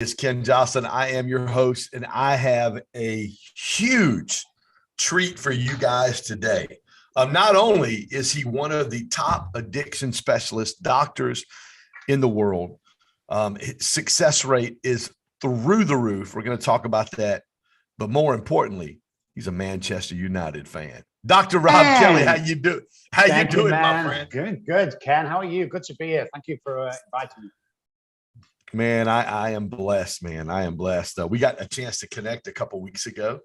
Is Ken Joslin. I am your host, and I have a huge treat for you guys today. Not only is he one of the top addiction specialist doctors in the world, his success rate is through the roof. We're going to talk about that. But more importantly, he's a Manchester United fan. Dr. Rob Kelly, how you do? How you doing, my friend? Good, Ken. How are you? Good to be here. Thank you for inviting me. Man, I am blessed, man. I am blessed. We got a chance to connect a couple weeks ago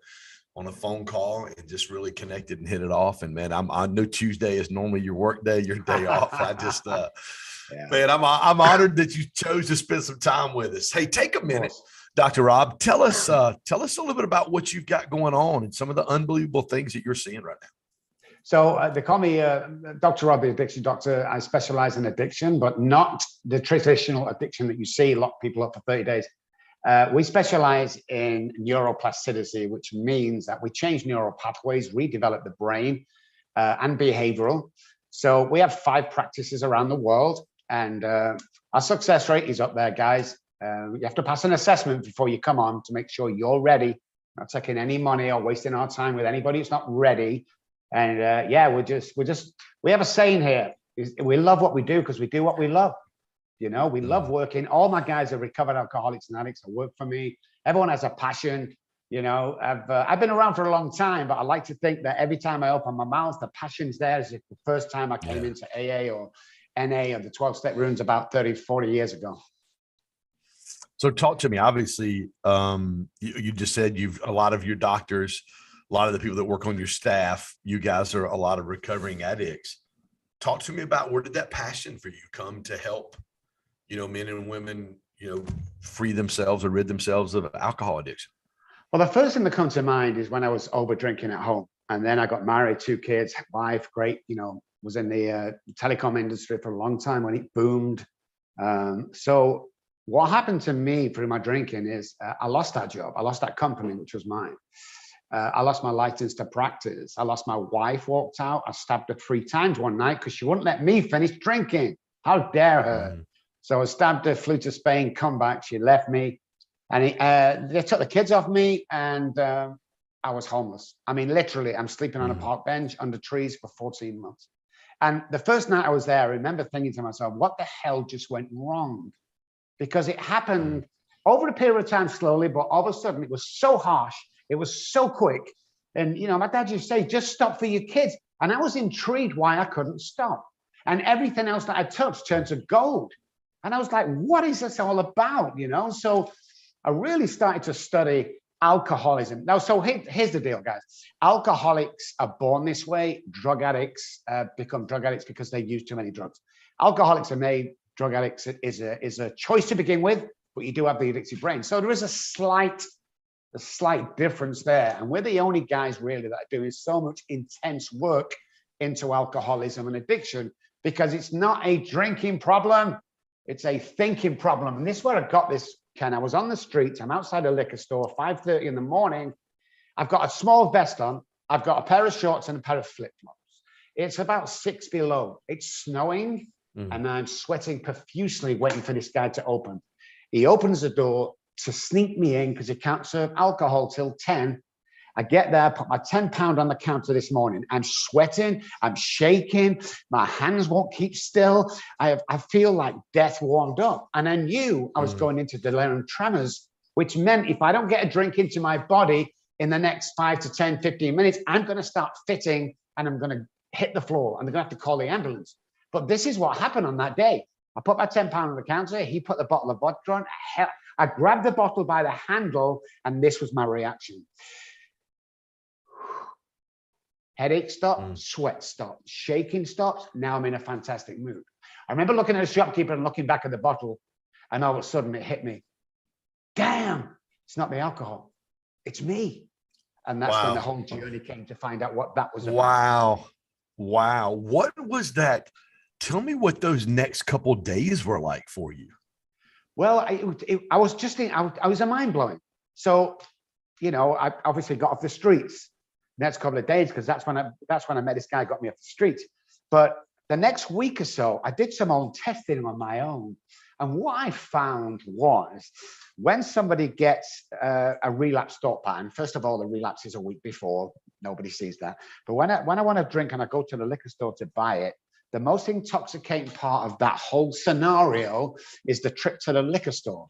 on a phone call and just really connected and hit it off. And man, I know Tuesday is normally your work day, your day off. I just, man, I'm honored that you chose to spend some time with us. Hey, take a minute, Dr. Rob. Tell us a little bit about what you've got going on and some of the unbelievable things that you're seeing right now. So they call me Dr. Rob, the addiction doctor. I specialize in addiction, but not the traditional addiction that you see lock people up for 30 days. We specialize in neuroplasticity, which means that we change neural pathways, redevelop the brain and behavioral. So we have 5 practices around the world, and our success rate is up there, guys. You have to pass an assessment before you come on to make sure you're ready. Not taking any money or wasting our time with anybody who's not ready. And we have a saying here: we love what we do because we do what we love. You know, we love working. All my guys are recovered alcoholics and addicts that work for me. Everyone has a passion. You know, I've been around for a long time, but I like to think that every time I open my mouth, the passion's there. As if the first time I came into AA or NA or the 12-step rooms about 30, 40 years ago. So talk to me. Obviously, you just said a lot of your doctors, a lot of the people that work on your staff, you guys are a lot of recovering addicts. Talk to me about, where did that passion for you come to help, men and women, free themselves or rid themselves of alcohol addiction? Well, the first thing that comes to mind is when I was over drinking at home, and then I got married, 2 kids, wife, great, was in the telecom industry for a long time when it boomed. So what happened to me through my drinking is I lost that job. I lost that company, which was mine. I lost my license to practice. I lost my wife, walked out. I stabbed her 3 times one night because she wouldn't let me finish drinking. How dare her? So I stabbed her, flew to Spain, come back. She left me. And they took the kids off me, and I was homeless. I mean, literally, I'm sleeping on a park bench under trees for 14 months. And the first night I was there, I remember thinking to myself, what the hell just went wrong? Because it happened over a period of time slowly, but all of a sudden it was so harsh. It was so quick. And, my dad used to say, just stop for your kids. And I was intrigued why I couldn't stop. And everything else that I touched turned to gold. And I was like, what is this all about? So I really started to study alcoholism. Now, so here's the deal, guys. Alcoholics are born this way. Drug addicts become drug addicts because they use too many drugs. Alcoholics are made. Drug addicts is a choice to begin with, but you do have the addictive brain. So there is a slight difference there. And we're the only guys really that are doing so much intense work into alcoholism and addiction, because it's not a drinking problem, it's a thinking problem. And this is where I got this, Ken. I was on the streets, I'm outside a liquor store, 5:30 in the morning. I've got a small vest on, I've got a pair of shorts and a pair of flip-flops. It's about 6 below, it's snowing, and I'm sweating profusely waiting for this guy to open. He opens the door to sneak me in because he can't serve alcohol till 10. I get there, put my £10 on the counter this morning. I'm sweating, I'm shaking, my hands won't keep still. I feel like death warmed up. And I knew I was going into delirium tremors, which meant if I don't get a drink into my body in the next 5 to 10, 15 minutes, I'm going to start fitting and I'm going to hit the floor and they're going to have to call the ambulance. But this is what happened on that day. I put my £10 on the counter. He put the bottle of vodka on. I grabbed the bottle by the handle, and this was my reaction. Headache stopped, sweat stopped, shaking stopped. Now I'm in a fantastic mood. I remember looking at the shopkeeper and looking back at the bottle, and all of a sudden it hit me. Damn, it's not the alcohol, it's me. And that's when the whole journey came to find out what that was about. Wow. What was that? Tell me what those next couple of days were like for you. Well, I was just thinking, I was a mind blowing. So, I obviously got off the streets next couple of days because that's when I met this guy, got me off the streets. But the next week or so, I did some own testing on my own. And what I found was when somebody gets a relapse thought pattern, first of all, the relapse is a week before. Nobody sees that. But when I want to drink and I go to the liquor store to buy it, the most intoxicating part of that whole scenario is the trip to the liquor store.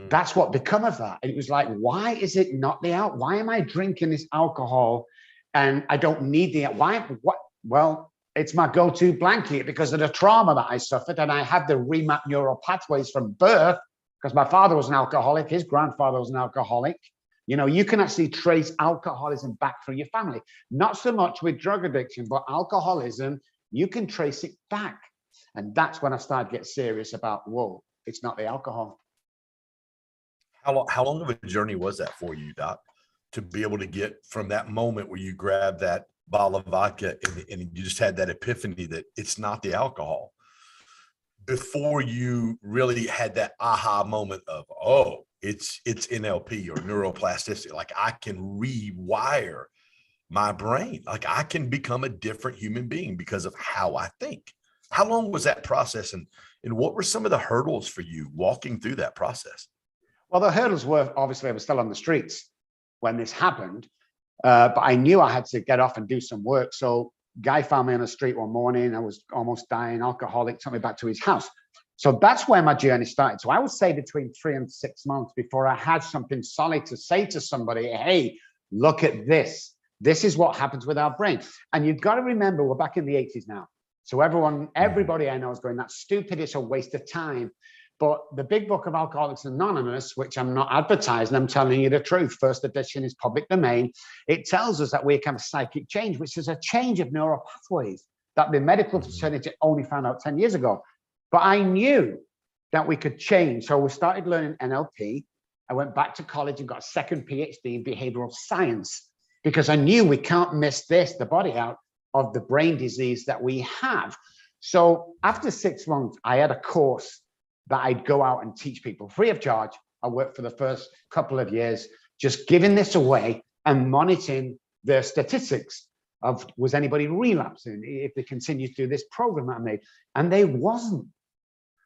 That's what become of that. And it was like, why is it not the out? Why am I drinking this alcohol and I don't need the what? Well, it's my go-to blanket because of the trauma that I suffered. And I had the remapped neural pathways from birth because my father was an alcoholic. His grandfather was an alcoholic. You know, you can actually trace alcoholism back through your family. Not so much with drug addiction, but alcoholism, you can trace it back. And that's when I started to get serious about, whoa, it's not the alcohol. How long of a journey was that for you, Doc, to be able to get from that moment where you grabbed that bottle of vodka and you just had that epiphany that it's not the alcohol, before you really had that aha moment of, oh, it's NLP or neuroplasticity. Like I can rewire my brain. Like I can become a different human being because of how I think. How long was that process? And what were some of the hurdles for you walking through that process? Well, the hurdles were, obviously I was still on the streets when this happened, but I knew I had to get off and do some work. So guy found me on the street one morning. I was almost dying, alcoholic, took me back to his house. So that's where my journey started. So I would say between 3 and 6 months before I had something solid to say to somebody, hey, look at this. This is what happens with our brain. And you've got to remember, we're back in the 80s now. So everybody I know is going, that's stupid, it's a waste of time. But the big book of Alcoholics Anonymous, which I'm not advertising, I'm telling you the truth, first edition is public domain. It tells us that we can have psychic change, which is a change of neural pathways that the medical fraternity only found out 10 years ago. But I knew that we could change. So we started learning NLP. I went back to college and got a second PhD in behavioral science because I knew we can't miss this, the body out of the brain disease that we have. So after 6 months, I had a course that I'd go out and teach people free of charge. I worked for the first couple of years, just giving this away and monitoring the statistics of was anybody relapsing if they continued through this program that I made, and they wasn't.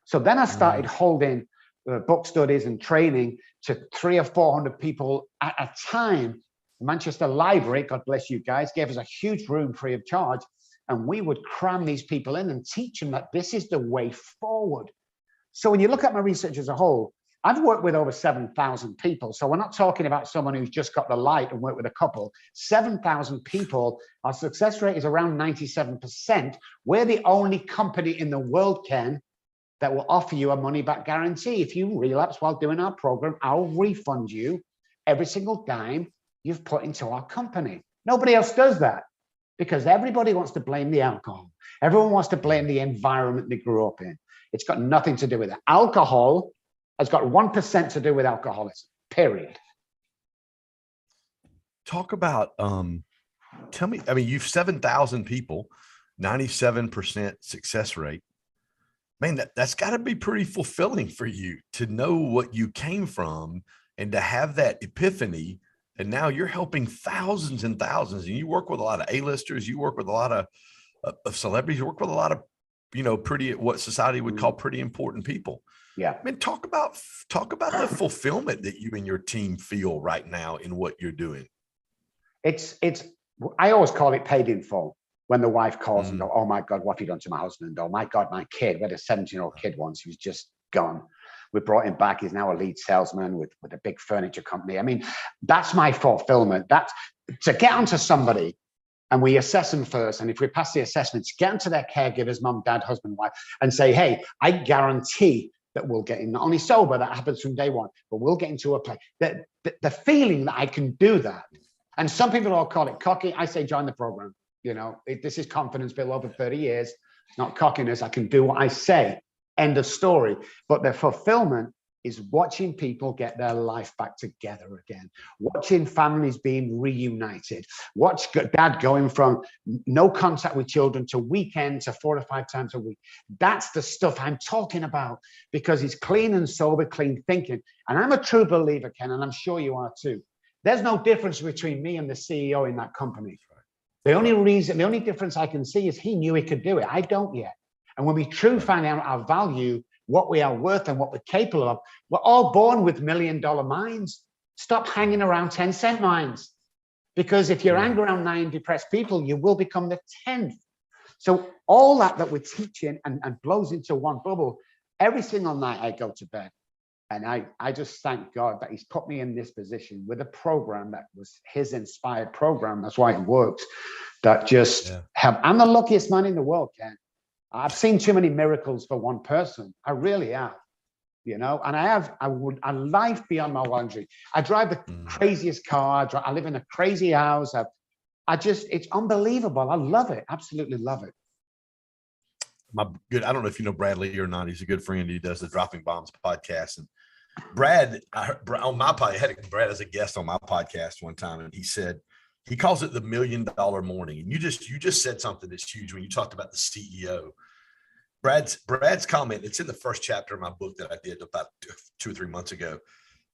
So then I started holding book studies and training to 300 or 400 people at a time. Manchester Library, God bless you guys, gave us a huge room free of charge, and we would cram these people in and teach them that this is the way forward. So when you look at my research as a whole, I've worked with over 7,000 people. So we're not talking about someone who's just got the light and worked with a couple. 7,000 people, our success rate is around 97%. We're the only company in the world, Ken, that will offer you a money-back guarantee. If you relapse while doing our program, I'll refund you every single dime you've put into our company. Nobody else does that because everybody wants to blame the alcohol. Everyone wants to blame the environment they grew up in. It's got nothing to do with it. Alcohol has got 1% to do with alcoholism, period. Talk about, tell me, I mean, you've 7,000 people, 97% success rate. Man, that's got to be pretty fulfilling for you to know what you came from and to have that epiphany. And now you're helping thousands and thousands, and you work with a lot of A-listers, you work with a lot of celebrities, you work with a lot of, you know, pretty, what society would call pretty important people. Yeah. I mean, talk about the fulfillment that you and your team feel right now in what you're doing. I always call it paid in full. When the wife calls and go, oh my God, what have you done to my husband? Oh my God, my kid. We had a 17-year-old kid once who was just gone. We brought him back. He's now a lead salesman with a big furniture company. I mean, that's my fulfillment. That's to get onto somebody and we assess them first. And if we pass the assessments, get into their caregivers, mom, dad, husband, wife, and say, hey, I guarantee that we'll get in, not only sober, that happens from day one, but we'll get into a place. The feeling that I can do that. And some people all call it cocky. I say, join the program. You know, this is confidence built over 30 years. It's not cockiness. I can do what I say. End of story. But the fulfillment is watching people get their life back together again, watching families being reunited, watch dad going from no contact with children to weekend to 4 to 5 times a week. That's the stuff I'm talking about because it's clean and sober, clean thinking. And I'm a true believer, Ken, and I'm sure you are too. There's no difference between me and the CEO in that company. The only difference I can see is he knew he could do it. I don't yet. And when we truly find out our value, what we are worth and what we're capable of. We're all born with $1 million minds. Stop hanging around 10-cent minds. Because if you hang around 9 depressed people, you will become the 10th. So all that we're teaching and blows into one bubble. Every single night I go to bed. And I just thank God that he's put me in this position with a program that was his inspired program. That's why it works. That just I'm the luckiest man in the world, Ken. I've seen too many miracles for one person. I really have, you know, and I life beyond my wildest. I drive the craziest car. I live in a crazy house. It's unbelievable. I love it. Absolutely love it. I don't know if you know Bradley or not. He's a good friend. He does the Dropping Bombs podcast. And Brad, on my podcast, I had Brad as a guest on my podcast one time, and he said, he calls it the $1 million morning. And you just said something that's huge when you talked about the CEO. Brad's comment, it's in the first chapter of my book that I did about 2 or 3 months ago.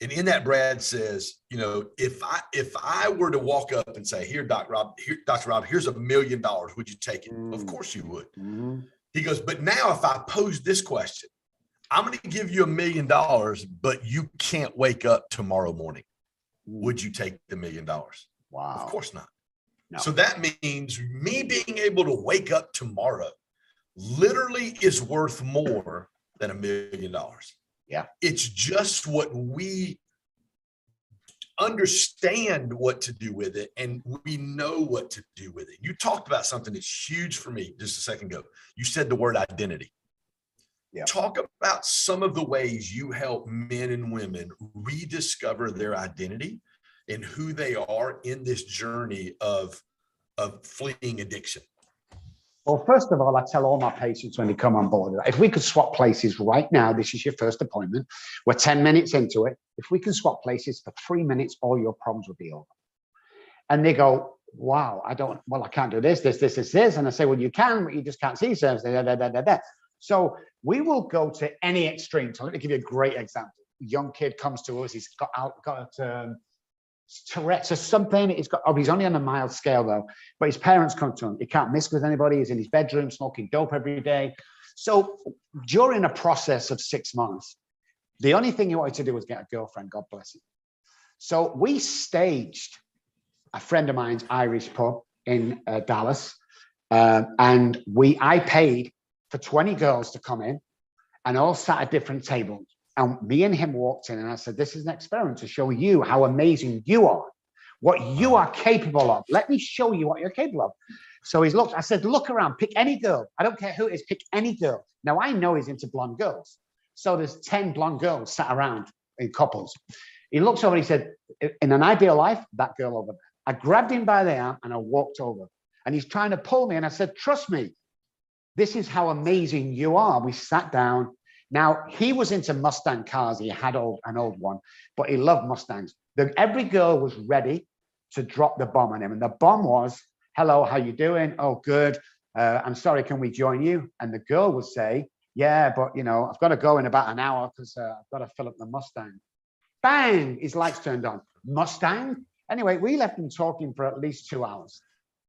And in that, Brad says, you know, if I were to walk up and say, here, Dr. Rob, here's $1 million, would you take it? Of course you would. He goes, but now if I pose this question, I'm going to give you $1 million, but you can't wake up tomorrow morning. Would you take the $1 million? Wow. Of course not. No. So that means me being able to wake up tomorrow literally is worth more than $1 million. Yeah. It's just what we understand what to do with it, and we know what to do with it. You talked about something that's huge for me just a second ago. You said the word identity. Yeah. Talk about some of the ways you help men and women rediscover their identity and who they are in this journey of fleeing addiction. Well, first of all, I tell all my patients when they come on board, if we could swap places right now, this is your first appointment, we're 10 minutes into it. If we can swap places for 3 minutes, all your problems will be over. And they go, wow, I can't do this. And I say, well, you can, but you just can't see yourselves. So we will go to any extreme. So let me give you a great example. A young kid comes to us, he's got Tourette's or something. He's only on a mild scale though, but his parents come to him. He can't mix with anybody. He's in his bedroom smoking dope every day. So during a process of 6 months, the only thing he wanted to do was get a girlfriend, God bless him. So we staged a friend of mine's Irish pub in Dallas. And I paid for 20 girls to come in and all sat at different tables. And me and him walked in and I said, this is an experiment to show you how amazing you are, what you are capable of. Let me show you what you're capable of. So he's looked, I said, look around, pick any girl. I don't care who it is, pick any girl. Now I know he's into blonde girls. So there's 10 blonde girls sat around in couples. He looks over, he said, in an ideal life, that girl over there. I grabbed him by the arm and I walked over and he's trying to pull me. And I said, trust me, this is how amazing you are. We sat down. Now, he was into Mustang cars. He had an old one, but he loved Mustangs. Every girl was ready to drop the bomb on him. And the bomb was, hello, how you doing? Oh, good. I'm sorry, can we join you? And the girl would say, yeah, but, you know, I've got to go in about an hour because I've got to fill up the Mustang. Bang, his lights turned on. Mustang? Anyway, we left him talking for at least 2 hours.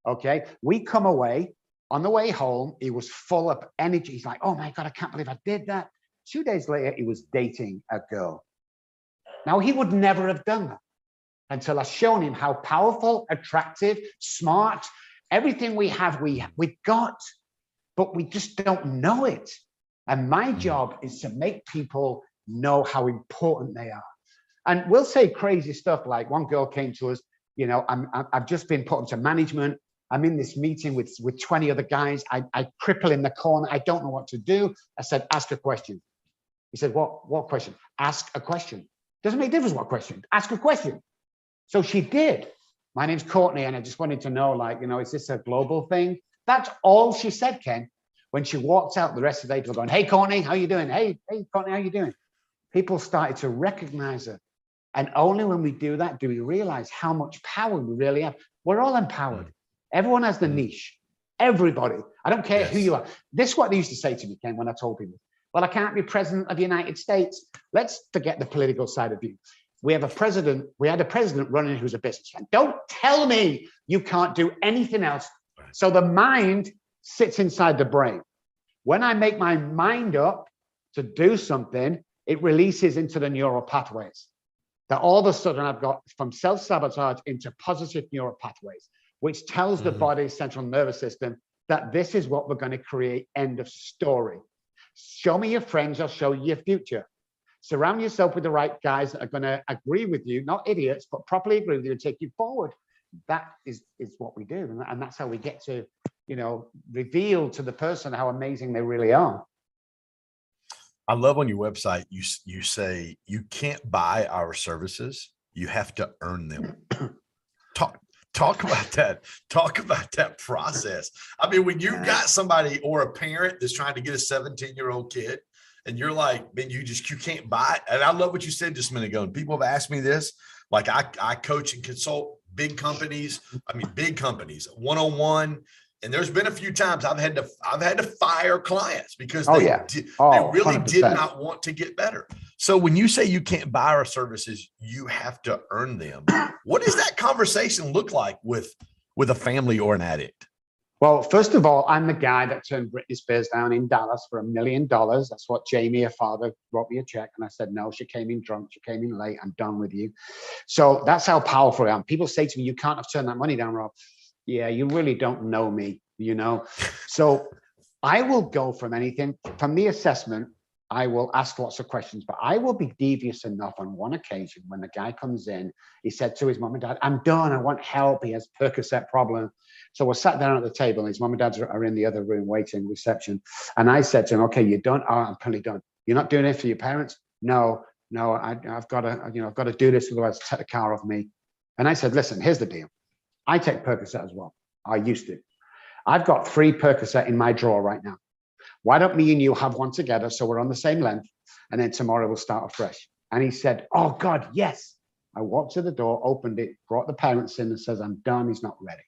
Okay, we come away. On the way home, he was full of energy. He's like, oh my God, I can't believe I did that. 2 days later, he was dating a girl. Now, he would never have done that until I shown him how powerful, attractive, smart, everything we have, we've got, but we just don't know it. And my job is to make people know how important they are. And we'll say crazy stuff like one girl came to us, you know, I've just been put into management. I'm in this meeting with 20 other guys. I cripple in the corner. I don't know what to do. I said, ask a question. He said, what question? Ask a question. Doesn't make a difference what question. Ask a question. So she did. My name's Courtney, and I just wanted to know, like, you know, is this a global thing? That's all she said, Ken. When she walked out, the rest of the day, people going, hey, Courtney, how you doing? Hey, Courtney, how you doing? People started to recognize her. And only when we do that do we realize how much power we really have. We're all empowered. Everyone has the niche. Everybody. I don't care who you are. This is what they used to say to me, Ken, when I told people, well, I can't be president of the United States. Let's forget the political side of you. We had a president running who's a businessman. Don't tell me you can't do anything else. So the mind sits inside the brain. When I make my mind up to do something, it releases into the neural pathways. That all of a sudden I've got from self-sabotage into positive neural pathways, which tells the body's central nervous system that this is what we're going to create, end of story. Show me your friends, I'll show you your future. Surround yourself with the right guys that are going to agree with you, not idiots, but properly agree with you and take you forward. That is what we do. And that's how we get to, you know, reveal to the person how amazing they really are. I love on your website, you say you can't buy our services. You have to earn them. Talk about that. Talk about that process. I mean, when you've got somebody or a parent that's trying to get a 17-year-old kid and you're like, man, you can't buy it. And I love what you said just a minute ago. And people have asked me this, like I coach and consult big companies. I mean, big companies, one-on-one. And there's been a few times I've had to fire clients because they really 100%. Did not want to get better. So when you say you can't buy our services, you have to earn them. What does that conversation look like with a family or an addict? Well, first of all, I'm the guy that turned Britney Spears down in Dallas for $1 million. That's what Jamie, her father, wrote me a check. And I said, no, she came in drunk. She came in late. I'm done with you. So that's how powerful I am. People say to me, you can't have turned that money down, Rob. Yeah, you really don't know me, you know? So I will go from anything. From the assessment, I will ask lots of questions, but I will be devious enough on one occasion when the guy comes in, he said to his mom and dad, I'm done, I want help, he has Percocet problem. So we're sat down at the table and his mom and dad are in the other room waiting, reception. And I said to him, okay, you're done? Oh, I'm pretty done. You're not doing it for your parents? No, I've got to do this, otherwise take the car off me. And I said, listen, here's the deal. I take Percocet as well. I used to. I've got 3 Percocet in my drawer right now. Why don't me and you have one together so we're on the same length, and then tomorrow we'll start afresh? And he said, oh God, yes. I walked to the door, opened it, brought the parents in and says, I'm done, he's not ready.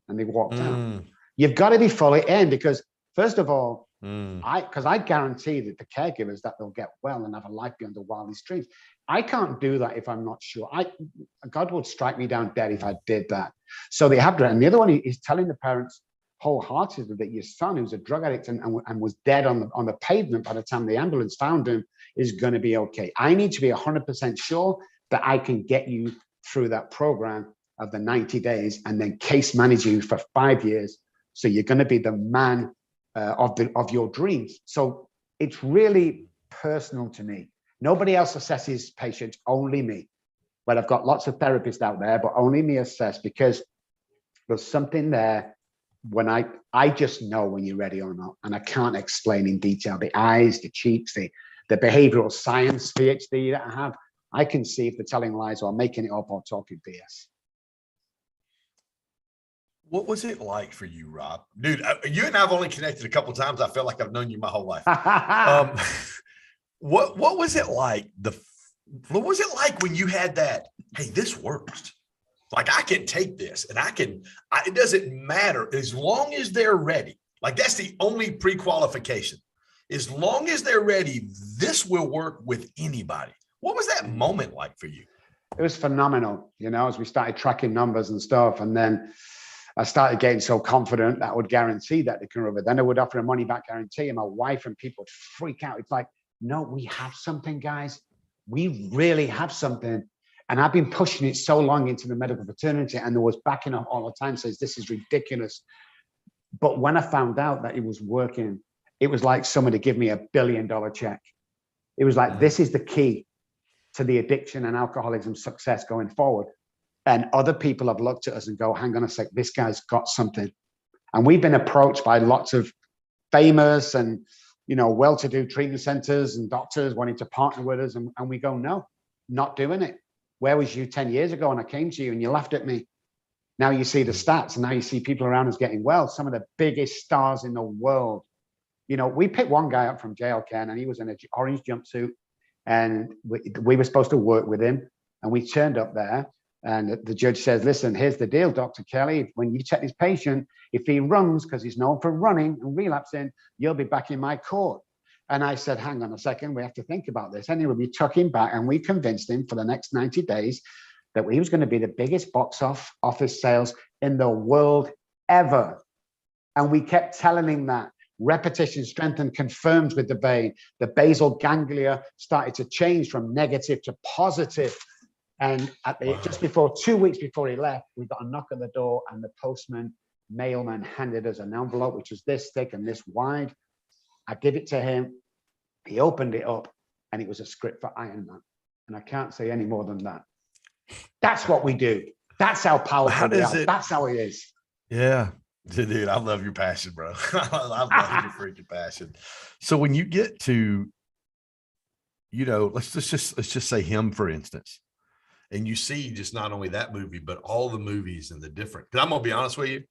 And they walked out. You've got to be fully in because first of all, because I guarantee that the caregivers that they'll get well and have a life beyond the wildest dreams. I can't do that if I'm not sure. God would strike me down dead if I did that. So they have to. And the other one is telling the parents wholeheartedly that your son, who's a drug addict and was dead on the pavement by the time the ambulance found him, is going to be okay. I need to be 100% sure that I can get you through that program of the 90 days and then case manage you for 5 years. So you're going to be the man of your dreams. So it's really personal to me. Nobody else assesses patients, only me. Well, I've got lots of therapists out there, but only me assess because there's something there when I just know when you're ready or not. And I can't explain in detail the eyes, the cheeks, the behavioral science PhD that I have. I can see if they're telling lies or making it up or talking BS. What was it like for you, Rob? Dude, you and I have only connected a couple of times. I feel like I've known you my whole life. What was it like? What was it like when you had that, hey, this works? Like I can take this and it doesn't matter as long as they're ready. Like that's the only pre-qualification. As long as they're ready, this will work with anybody. What was that moment like for you? It was phenomenal, you know, as we started tracking numbers and stuff. And then I started getting so confident that I would guarantee that they can recover. Then I would offer a money back guarantee and my wife and people would freak out. It's like, no, we have something, guys. We really have something. And I've been pushing it so long into the medical fraternity and there was backing up all the time says, this is ridiculous. But when I found out that it was working, it was like somebody give me $1 billion check. It was like, this is the key to the addiction and alcoholism success going forward. And other people have looked at us and go, hang on a sec, this guy's got something. And we've been approached by lots of famous and, you know, well-to-do treatment centers and doctors wanting to partner with us. And we go, no, not doing it. Where was you 10 years ago when I came to you and you laughed at me? Now you see the stats and now you see people around us getting well. Some of the biggest stars in the world. You know, we picked one guy up from jail, Ken, and he was in an orange jumpsuit and we were supposed to work with him. And we turned up there and the judge says, listen, here's the deal, Dr. Kelly. When you check this patient, if he runs, because he's known for running and relapsing, you'll be back in my court. And I said, hang on a second, we have to think about this. Anyway, we took him back and we convinced him for the next 90 days that he was going to be the biggest box office sales in the world ever. And we kept telling him that. Repetition strengthened, confirmed with the vein. The basal ganglia started to change from negative to positive. And just before 2 weeks before he left, we got a knock at the door, and the mailman handed us an envelope, which was this thick and this wide. I give it to him. He opened it up, and it was a script for Iron Man. And I can't say any more than that. That's what we do. That's how powerful we are. That's how it is. Yeah. Dude, I love your passion, bro. I love your freaking passion. So when you get to, let's just say him, for instance, and you see just not only that movie, but all the movies and the different, because I'm going to be honest with you,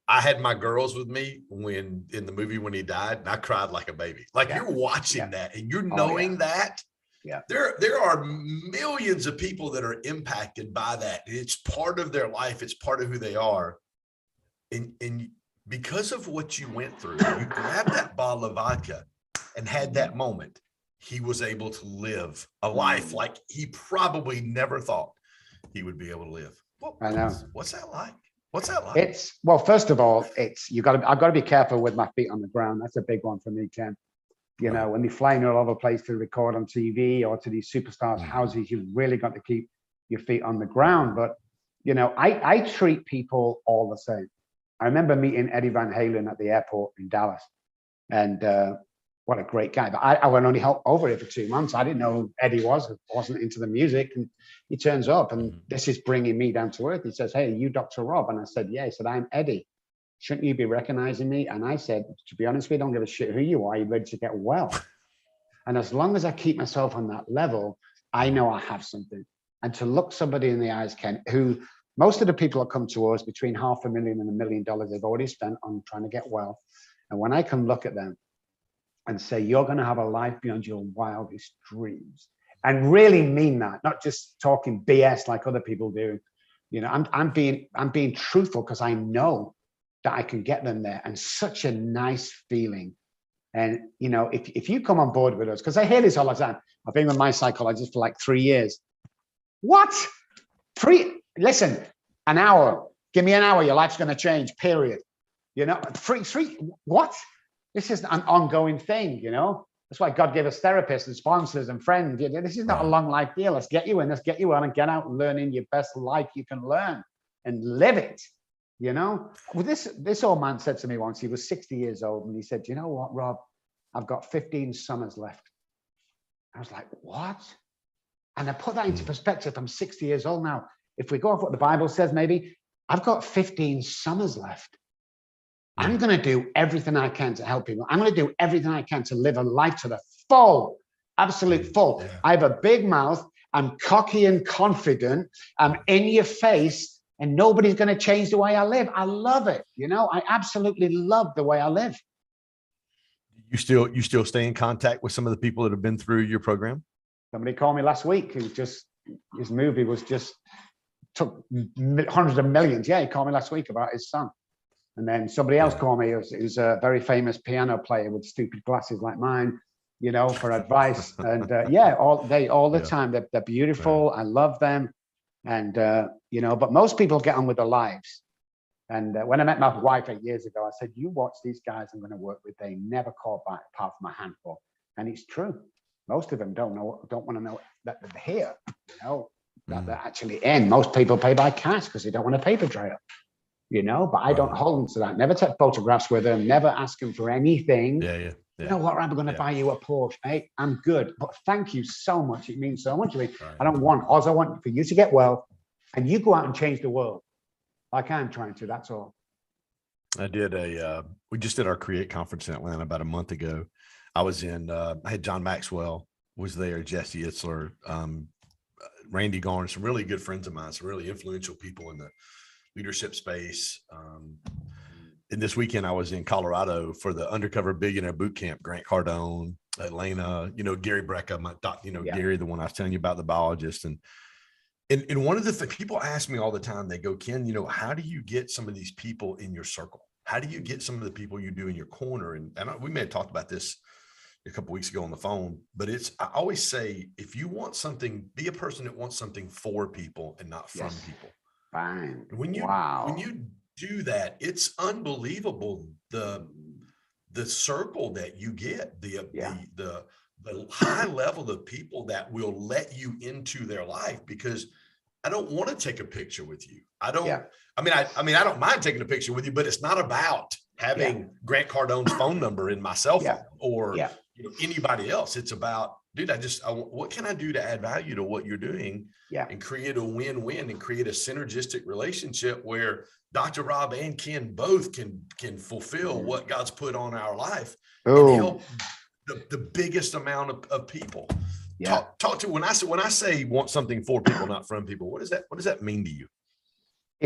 I had my girls with me in the movie when he died, and I cried like a baby. Like you're watching that and you're knowing that. Yeah. There are millions of people that are impacted by that. It's part of their life. It's part of who they are. And because of what you went through, you grabbed that bottle of vodka and had that moment. He was able to live a life like he probably never thought he would be able to live. I know. What's that like? What's that like? First of all, I've got to be careful with my feet on the ground. That's a big one for me, Ken. When they're flying all over the place to record on TV or to these superstars' houses, you've really got to keep your feet on the ground. But, I treat people all the same. I remember meeting Eddie Van Halen at the airport in Dallas, and what a great guy. But I went only over here for 2 months. I didn't know who Eddie was. I wasn't into the music. And he turns up, and this is bringing me down to earth. He says, "Hey, you Dr. Rob?" And I said, "Yeah." He said, "I'm Eddie. Shouldn't you be recognizing me?" And I said, "To be honest, we don't give a shit who you are. You're ready to get well." And as long as I keep myself on that level, I know I have something. And to look somebody in the eyes, Ken, who most of the people that come to us, between $500,000 and $1 million, they've already spent on trying to get well. And when I can look at them and say, "You're going to have a life beyond your wildest dreams," and really mean that, not just talking BS like other people do. I'm being truthful, because I know that I can get them there. And such a nice feeling. And if you come on board with us, because I hear this all the time. I've been with my psychologist for like 3 years. What? Listen, an hour. Give me an hour. Your life's going to change. Period. Free. What? This is an ongoing thing. That's why God gave us therapists and sponsors and friends. This is not a long life deal. Let's get you in. Let's get you on and get out learning your best life you can learn and live it. Well, this old man said to me once, he was 60 years old, and he said, "You know what, Rob? I've got 15 summers left." I was like, "What?" And I put that into perspective. I'm 60 years old now. If we go off what the Bible says, maybe I've got 15 summers left. I'm going to do everything I can to help people. I'm going to do everything I can to live a life to the full, absolute full. Yeah. I have a big mouth. I'm cocky and confident. I'm in your face, and nobody's going to change the way I live. I love it. I absolutely love the way I live. You still stay in contact with some of the people that have been through your program? Somebody called me last week his movie took hundreds of millions. Yeah, he called me last week about his son. And then somebody else called me. Who's a very famous piano player with stupid glasses like mine, for advice. And all the time. They're beautiful. I love them. And, but most people get on with their lives. And when I met my wife 8 years ago, I said, "You watch these guys I'm going to work with. They never call back apart from a handful." And it's true. Most of them don't want to know that they're here, that they're actually in. Most people pay by cash because they don't want a paper trail, but I don't hold them to that. Never take photographs with them, never ask them for anything. Yeah. You know what, I'm going to buy you a Porsche. Hey, I'm good. But thank you so much. It means so much to me. Right. I want for you to get well, and you go out and change the world like I'm trying to. That's all. We just did our Create conference in Atlanta about a month ago. I was I had John Maxwell was there, Jesse Itzler, Randy Garn, some really good friends of mine, some really influential people in the leadership space. And this weekend I was in Colorado for the Undercover Billionaire Boot Camp. Grant Cardone, Atlanta, Gary Brecka, Gary, the one I was telling you about, the biologist. And one of the people ask me all the time, they go, "Ken, how do you get some of these people in your circle? How do you get some of the people you do in your corner?" And we may have talked about this a couple of weeks ago on the phone, but I always say, if you want something, be a person that wants something for people and not from people. Fine. When you do that, it's unbelievable. the circle that you get, the high level of people that will let you into their life, because I don't want to take a picture with you. I don't, I mean, I don't mind taking a picture with you, but it's not about having Grant Cardone's phone number in my cell phone or you know, anybody else. It's about, dude, what can I do to add value to what you're doing and create a win-win and create a synergistic relationship where Dr. Rob and Ken both can fulfill what God's put on our life and help the biggest amount of people. Talk to, when I say want something for people, not from people, what does that mean to you?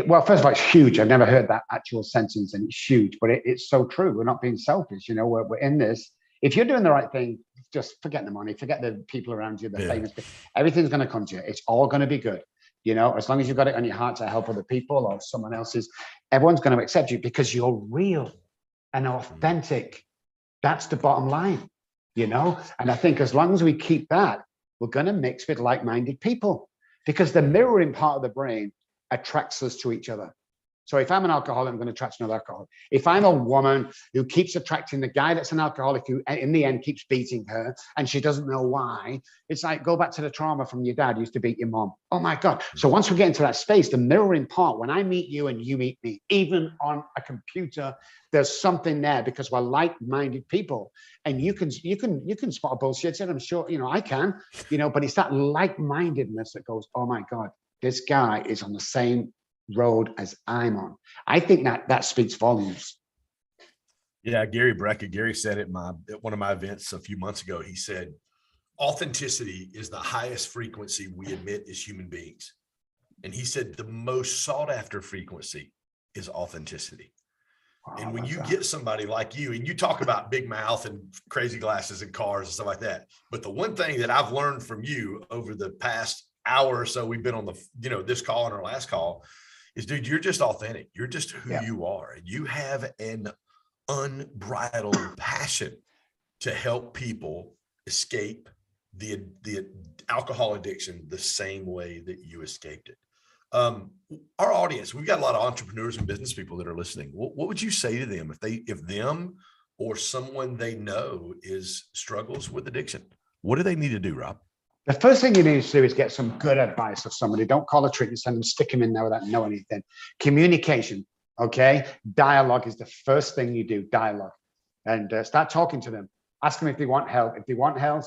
Well, first of all, it's huge. I've never heard that actual sentence, and it's huge, but it's so true. We're not being selfish. You know, we're in this. If you're doing the right thing, just forget the money, forget the people around you, the famous people. Everything's going to come to you. It's all going to be good. You know, as long as you've got it on your heart to help other people or someone else's, everyone's going to accept you because you're real and authentic. That's the bottom line, you know? And I think as long as we keep that, we're going to mix with like-minded people, because the mirroring part of the brain attracts us to each other. So if I'm an alcoholic, I'm going to attract another alcoholic. If I'm a woman who keeps attracting the guy that's an alcoholic, who in the end keeps beating her and she doesn't know why, it's like, go back to the trauma from your dad used to beat your mom. Oh my God. So once we get into that space, the mirroring part, when I meet you and you meet me, even on a computer, there's something there because we're like-minded people. And you can spot a bullshit, and I'm sure, you know, I can, you know, but it's that like-mindedness that goes, oh my God, this guy is on the same road as I'm on. I think that speaks volumes. Yeah, Gary said it at one of my events a few months ago. He said, authenticity is the highest frequency we emit as human beings. And he said the most sought after frequency is authenticity. And when you get somebody like you, and you talk about big mouth and crazy glasses and cars and stuff like that, but the one thing that I've learned from you over the past hour or so we've been on the, you know, this call and our last call, is, dude, you're just authentic. You're just who you are. And you have an unbridled passion to help people escape the alcohol addiction the same way that you escaped it. Our audience, we've got a lot of entrepreneurs and business people that are listening. What would you say to them if them or someone they know struggles with addiction? What do they need to do, Rob? The first thing you need to do is get some good advice of somebody. Don't call a treatment center and stick them in there without knowing anything. Communication, okay? Dialogue is the first thing you do, dialogue. And start talking to them. Ask them if they want help. If they want help,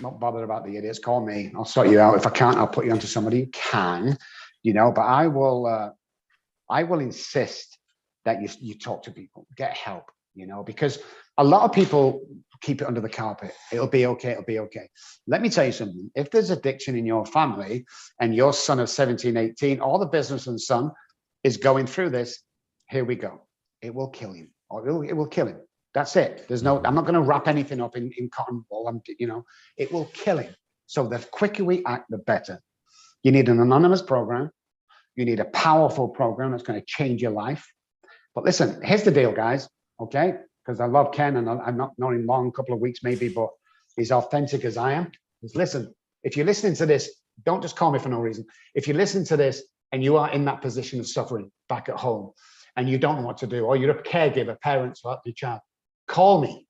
not bothered about the idiots, call me. I'll sort you out. If I can't, I'll put you onto somebody who can, you know, but I will insist that you talk to people, get help, you know, because a lot of people keep it under the carpet. It'll be okay. It'll be okay. Let me tell you something. If there's addiction in your family and your son of 17, 18, or the business and son is going through this, here we go. It will kill him, or it will kill him. That's it. I'm not going to wrap anything up in cotton wool. You know, it will kill him. So the quicker we act, the better. You need an anonymous program. You need a powerful program that's going to change your life. But listen, here's the deal, guys. Okay. Because I love Ken, and I'm not known him long, a couple of weeks maybe, but he's authentic as I am. Just listen, if you're listening to this, don't just call me for no reason. If you listen to this and you are in that position of suffering back at home and you don't know what to do, or you're a caregiver, parents, or your child, call me.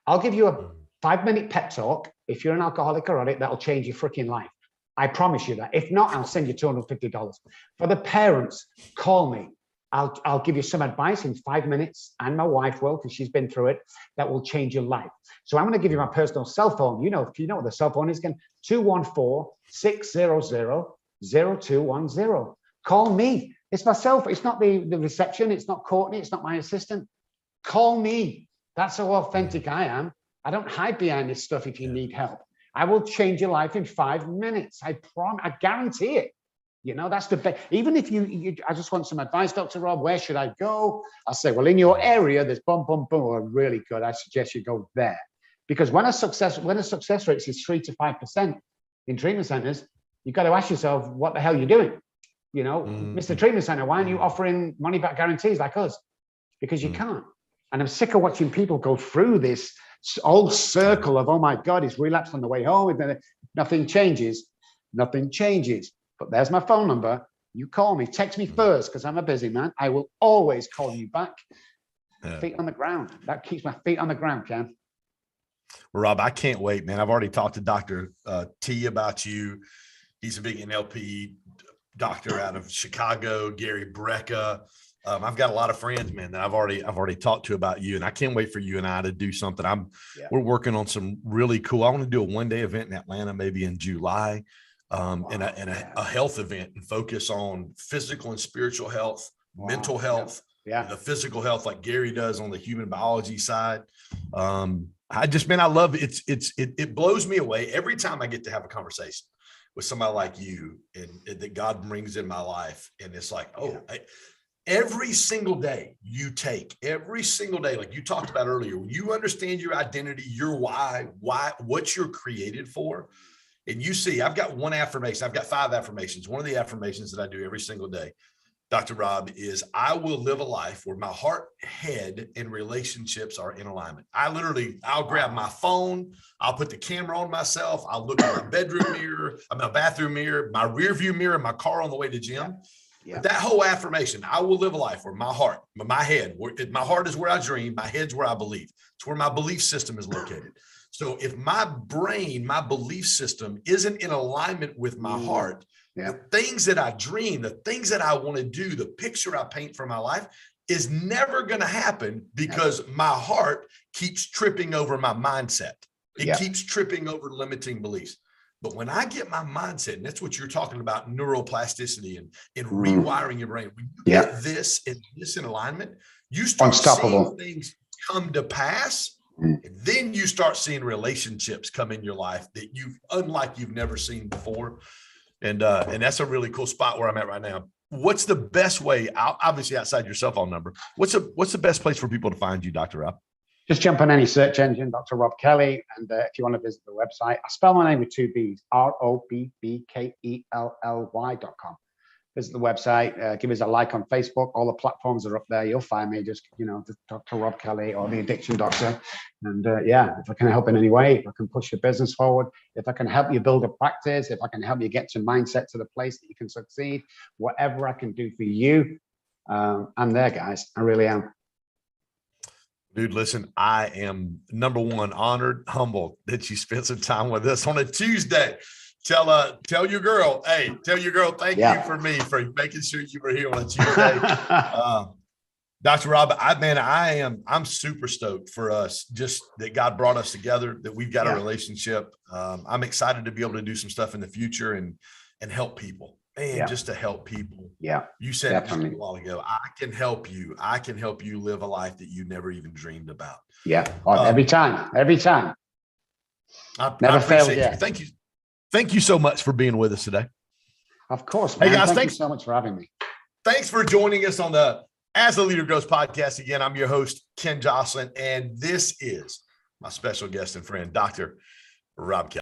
I'll give you a 5-minute pep talk. If you're an alcoholic or addict, that'll change your freaking life. I promise you that. If not, I'll send you $250. For the parents, call me. I'll give you some advice in 5 minutes, and my wife will, because she's been through it, that will change your life. So I'm going to give you my personal cell phone. You know, if you know what the cell phone is, again, 214-600-0210. Call me. It's myself. It's not the reception. It's not Courtney. It's not my assistant. Call me. That's how authentic I am. I don't hide behind this stuff if you need help. I will change your life in 5 minutes. I promise. I guarantee it. You know, that's the best. Even if I just want some advice, Dr. Rob, where should I go? I'll say, well, in your area, there's boom, boom, boom, are really good. I suggest you go there. Because when a success rate is 3 to 5% in treatment centers, you've got to ask yourself, what the hell are you doing? You know, Mr. Treatment Center, why aren't you offering money back guarantees like us? Because you can't. And I'm sick of watching people go through this old circle of, oh my God, he's relapsed on the way home. And then nothing changes. Nothing changes. But there's my phone number. You call me, text me first, because I'm a busy man. I will always call you back. feet on the ground. That keeps my feet on the ground, Ken. Well, Rob, I can't wait, man. I've already talked to Dr. T about you. He's a big NLP doctor out of Chicago, Gary Brecka. I've got a lot of friends, man, that I've already talked to about you, and I can't wait for you and I to do something. We're working on some really cool. I want to do a one-day event in Atlanta, maybe in July, and a health event and focus on physical and spiritual health, mental health, the physical health like Gary does on the human biology side. I love it. It blows me away every time I get to have a conversation with somebody like you and that God brings in my life. And it's like, every single day, like you talked about earlier, when you understand your identity, your why, what you're created for. And you see, I've got one affirmation. I've got 5 affirmations. One of the affirmations that I do every single day, Dr. Rob, is I will live a life where my heart, head, and relationships are in alignment. I'll grab my phone. I'll put the camera on myself. I'll look at my bathroom mirror, my rear view mirror, my car on the way to gym. Yeah. But that whole affirmation, I will live a life where my heart, my heart is where I dream. My head's where I believe. It's where my belief system is located. So if my brain, my belief system isn't in alignment with my heart, the things that I dream, the things that I want to do, the picture I paint for my life is never going to happen because my heart keeps tripping over my mindset. It keeps tripping over limiting beliefs. But when I get my mindset, and that's what you're talking about, neuroplasticity and rewiring your brain, when you get this and this in alignment, you start seeing things come to pass. And then you start seeing relationships come in your life that unlike you've never seen before. And that's a really cool spot where I'm at right now. What's the best way, obviously outside your cell phone number, what's the best place for people to find you, Dr. Rob? Just jump on any search engine, Dr. Rob Kelly. And if you want to visit the website, I spell my name with 2 B's, ROBBKELLY.com. Visit the website, give us a like on Facebook. All the platforms are up there. You'll find me, just, Dr. Rob Kelly or the Addiction Doctor. And if I can help in any way, if I can push your business forward, if I can help you build a practice, if I can help you get your mindset to the place that you can succeed, whatever I can do for you, I'm there, guys. I really am. Dude, listen, I am number one, honored, humbled that you spent some time with us on a Tuesday. Tell your girl, thank you for making sure you were here on a Tuesday. Dr. Rob, I'm super stoked for us, just that God brought us together, that we've got a relationship. I'm excited to be able to do some stuff in the future and help people. Just to help people. Yeah. You said it just a while ago, I can help you. I can help you live a life that you never even dreamed about. Yeah. Every time. I appreciate you. Thank you so much for being with us today. Of course, man. Hey guys, thank you so much for having me. Thanks for joining us on the As the Leader Grows podcast. Again, I'm your host, Ken Joslin, and this is my special guest and friend, Dr. Rob Kelly.